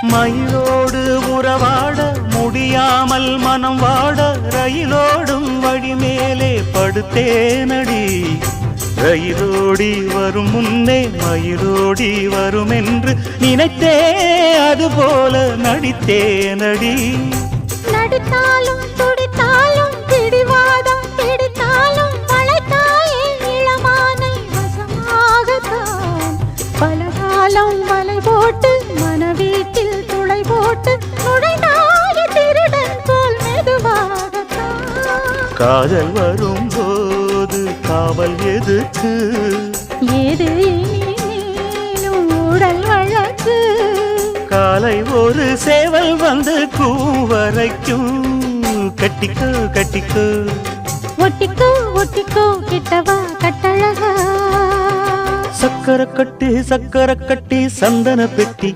மயிலோடு உறவாட முடியாமல் மனம் வாட ரயிலோடும் வழி மேலே படுத்தேனடி. ரயிலோடி வரும் முன்னே மயிலோடி வரும் என்று நினைத்தே அதுபோல நடித்தேனடி. நடித்தாலும் துடித்தாலும் பிடிவாதம் பிடித்தாலும் வளைத்தாயே இளமானை வசமாகத்தான். பலகாலம் வலை போட்டு மனவீட்டில் துளை போட்டு நுழைந்தாய திருடன் போல் மெதுவாகத்தான். காதல் வரும்போது காவல் எதுக்கு? ஏது இனிமேலும் உடல் வழக்கு. காலை ஒரு சேவல் வந்து கூவரைக்கும். கட்டிக்கோ கட்டிக்கோ ஒட்டிக்கோ ஒட்டிக்கோ கிட்டவா கட்டழகா. சக்கர கட்டி சந்தன பெட்டி